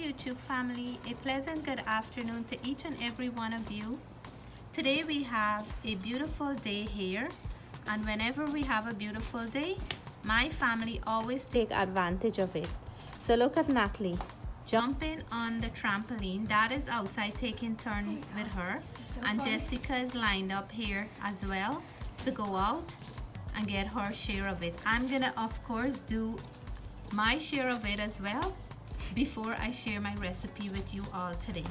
YouTube family, a pleasant good afternoon to each and every one of you. Today we have a beautiful day here, and whenever we have a beautiful day, my family always take advantage of it. So look at Natalie jumping on the trampoline. Dad is outside taking turns with her, and Jessica is lined up here as well to go out and get her share of it. I'm gonna of course do my share of it as well before I share my recipe with you all today.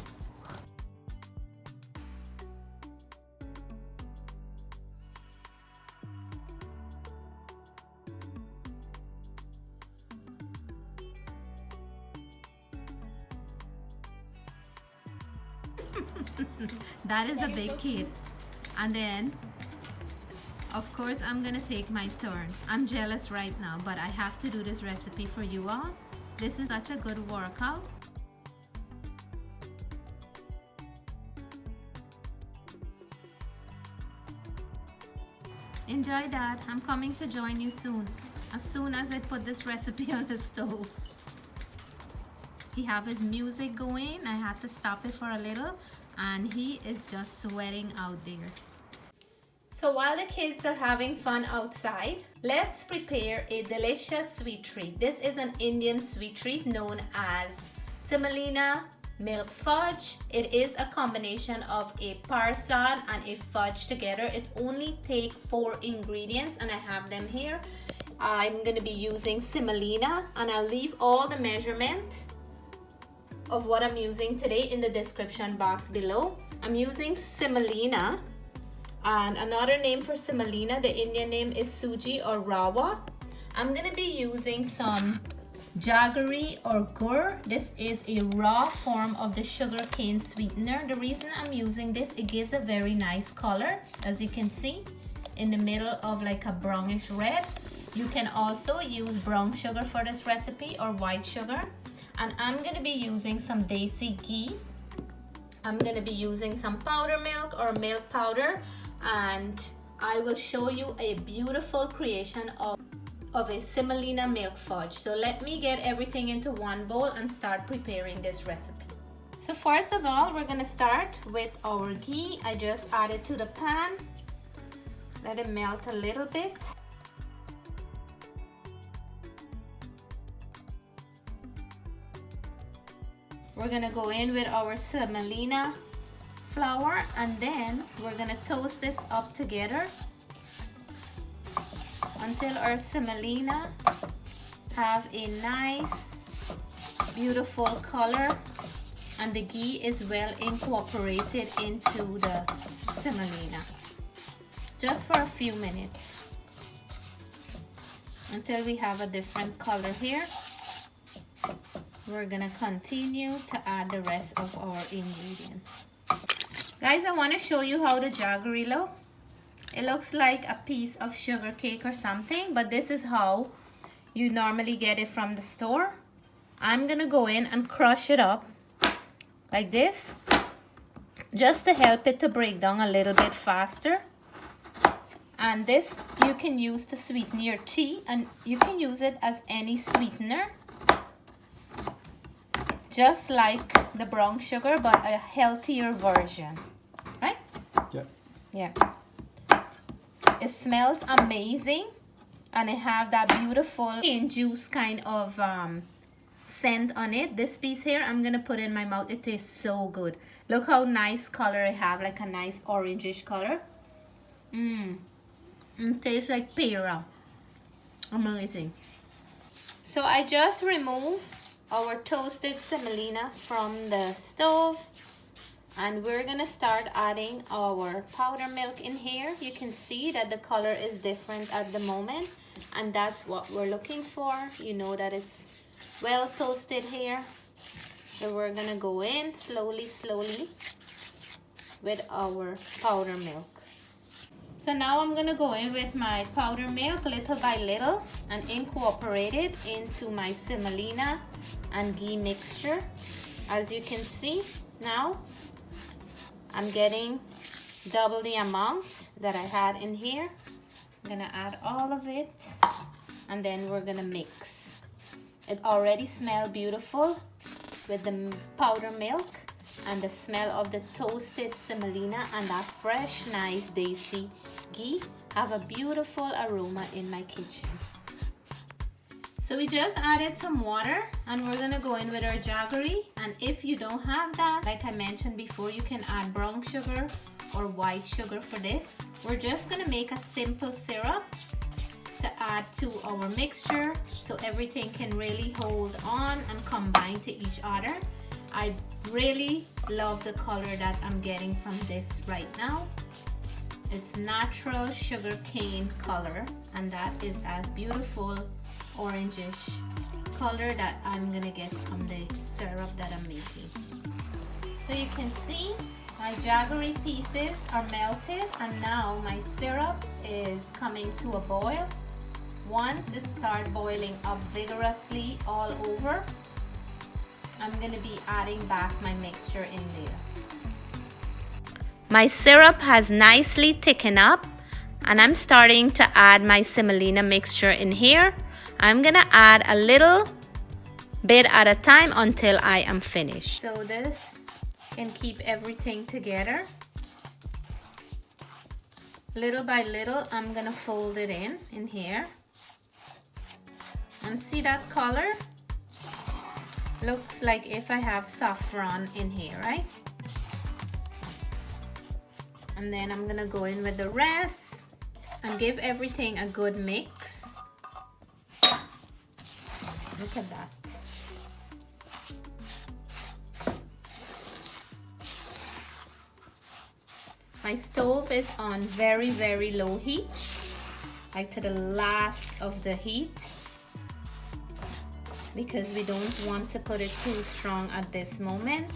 That is a big kid. And then of course I'm gonna take my turn. I'm jealous right now, but I have to do this recipe for you all. This is such a good workout. Enjoy, Dad. I'm coming to join you soon as I put this recipe on the stove. He have his music going. I had to stop it for a little, and he is just sweating out there. So while the kids are having fun outside, let's prepare a delicious sweet treat. This is an Indian sweet treat known as Semolina milk fudge. It is a combination of a parmesan and a fudge together. It only takes 4 ingredients, and I have them here. I'm going to be using semolina, and I'll leave all the measurement of what I'm using today in the description box below. I'm using semolina, and another name for semolina, the Indian name is suji or rawa. I'm gonna be using some jaggery or gur. This is a raw form of the sugar cane sweetener. The reason I'm using this, it gives a very nice color, as you can see, in the middle of like a brownish red. You can also use brown sugar for this recipe or white sugar. And I'm gonna be using some desi ghee. I'm gonna be using some powder milk or milk powder, and I will show you a beautiful creation of a semolina milk fudge. So let me get everything into one bowl and start preparing this recipe. So first of all, we're gonna start with our ghee. I just added to the pan. Let it melt a little bit. We're gonna go in with our semolina flour, and then we're gonna toast this up together until our semolina have a nice beautiful color and the ghee is well incorporated into the semolina. Just for a few minutes until we have a different color here. We're gonna continue to add the rest of our ingredients. Guys, I want to show you how the jaggery look. It looks like a piece of sugar cake or something, but this is how you normally get it from the store. I'm gonna go in and crush it up like this, just to help it to break down a little bit faster. And this you can use to sweeten your tea, and you can use it as any sweetener, just like the brown sugar, but a healthier version, right? Yeah. Yeah. It smells amazing, and it have that beautiful cane juice kind of scent on it. This piece here, I'm gonna put in my mouth. It tastes so good. Look how nice color it have, like a nice orangish color. It tastes like pera. Amazing. So I just removed our toasted semolina from the stove, and we're gonna start adding our powder milk in here. You can see that the color is different at the moment, and that's what we're looking for. You know that it's well toasted here. So we're gonna go in slowly with our powder milk. So now I'm gonna go in with my powder milk little by little and incorporate it into my semolina and ghee mixture. As you can see now, I'm getting double the amount that I had in here. I'm gonna add all of it, and then we're gonna mix. It already smells beautiful. with the powder milk and the smell of the toasted semolina and that fresh, nice, desi ghee have a beautiful aroma in my kitchen. So we just added some water and we're gonna go in with our jaggery. And if you don't have that, like I mentioned before, you can add brown sugar or white sugar for this. We're just gonna make a simple syrup to add to our mixture so everything can really hold on and combine to each other. I really love the color that I'm getting from this right now. It's natural sugar cane color, and that is that beautiful orangish color that I'm gonna get from the syrup that I'm making. So you can see my jaggery pieces are melted, and now my syrup is coming to a boil. Once it starts boiling up vigorously all over, I'm going to be adding back my mixture in there. My syrup has nicely thickened up, and I'm starting to add my semolina mixture in here. I'm going to add a little bit at a time until I am finished. So this can keep everything together. Little by little, I'm going to fold it in here. And see that color? Looks like if I have saffron in here, right? And then I'm gonna go in with the rest and give everything a good mix. Look at that. My stove is on very, very low heat, like to the last of the heat, because we don't want to put it too strong at this moment.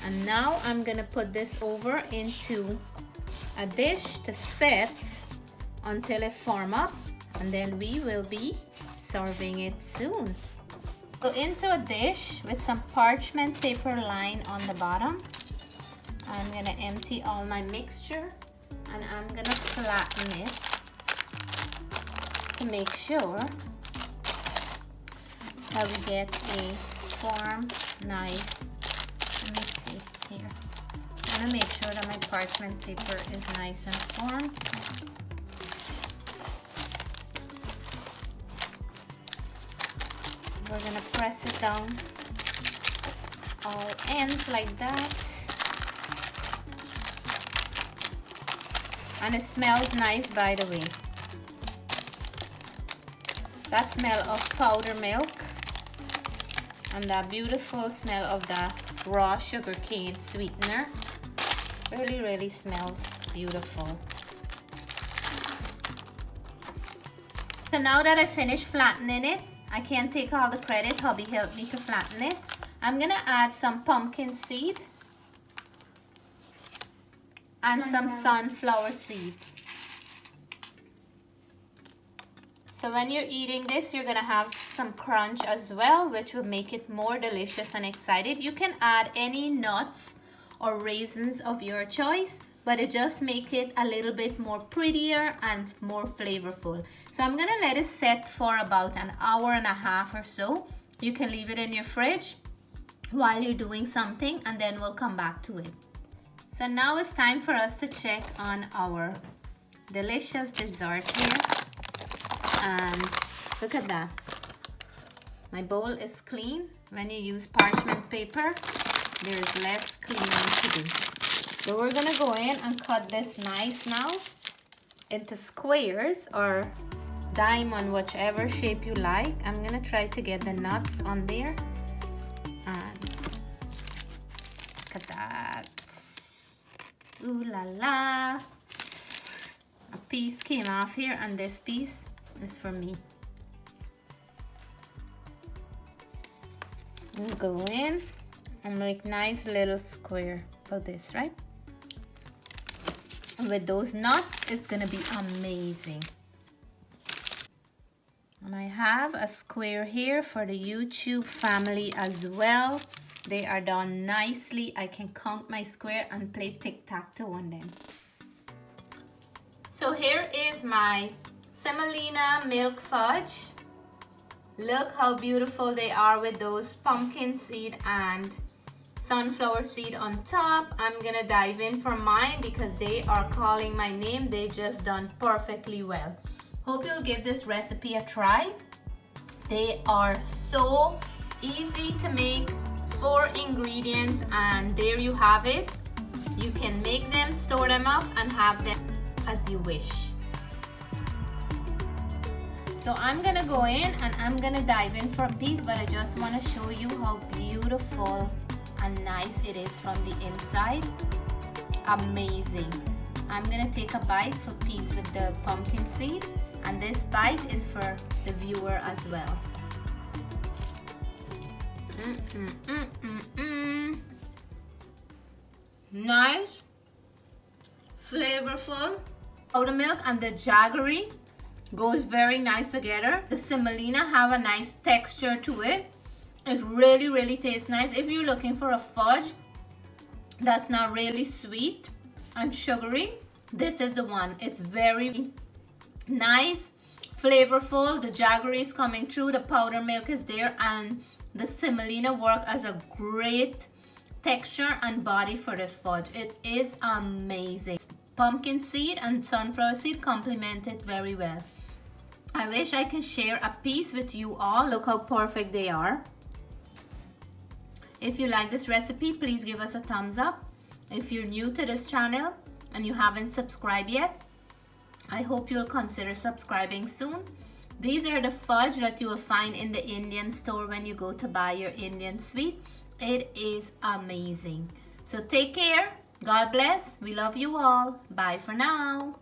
And now I'm gonna put this over into a dish to set until it form up, and then we will be serving it soon. So into a dish with some parchment paper line on the bottom, I'm gonna empty all my mixture, and I'm gonna flatten it to make sure that we get a form, nice. Let me see here. I'm gonna make sure that my parchment paper is nice and formed. We're gonna press it down all ends like that. And it smells nice, by the way. That smell of powder milk and that beautiful smell of the raw sugar cane sweetener really, really smells beautiful. So now that I finished flattening it, I can't take all the credit. Hubby helped me to flatten it. I'm gonna add some pumpkin seed and some sunflower seeds. So when you're eating this, you're gonna have some crunch as well, which will make it more delicious and excited. You can add any nuts or raisins of your choice, but it just makes it a little bit more prettier and more flavorful. So I'm gonna let it set for about an hour and a half or so. You can leave it in your fridge while you're doing something, and then we'll come back to it. So now it's time for us to check on our delicious dessert here. And look at that. My bowl is clean. When you use parchment paper, there is less cleaning to do. So we're gonna go in and cut this nice now into squares or diamond, whichever shape you like. I'm gonna try to get the nuts on there. And look at that. Ooh la la. A piece came off here, and this piece is for me. We'll go in and make nice little square of this, right? And with those nuts, it's gonna be amazing. And I have a square here for the YouTube family as well. They are done nicely. I can count my square and play tic-tac-toe on them. So here is my semolina milk fudge. Look how beautiful they are with those pumpkin seed and sunflower seed on top. I'm gonna dive in for mine because they are calling my name. They just done perfectly well. Hope you'll give this recipe a try. They are so easy to make, 4 ingredients, and there you have it. You can make them, store them up, and have them as you wish. So I'm gonna go in and I'm gonna dive in for a piece, but I just wanna show you how beautiful and nice it is from the inside. Amazing. I'm gonna take a bite for piece with the pumpkin seed, and this bite is for the viewer as well. Nice, flavorful. Powder milk and the Jaggery goes very nice together. The Semolina have a nice texture to it. It really tastes nice. If you're looking for a fudge that's not really sweet and sugary, this is the one. It's very nice, flavorful. The Jaggery is coming through, the powder milk is there, and the Semolina work as a great texture and body for the fudge. It is amazing. Pumpkin seed and sunflower seed complement it very well. I wish I could share a piece with you all. Look how perfect they are. If you like this recipe, please give us a thumbs up. If you're new to this channel and you haven't subscribed yet, I hope you'll consider subscribing soon. These are the fudge that you will find in the Indian store when you go to buy your Indian sweet. It is amazing. So take care. God bless. We love you all. Bye for now.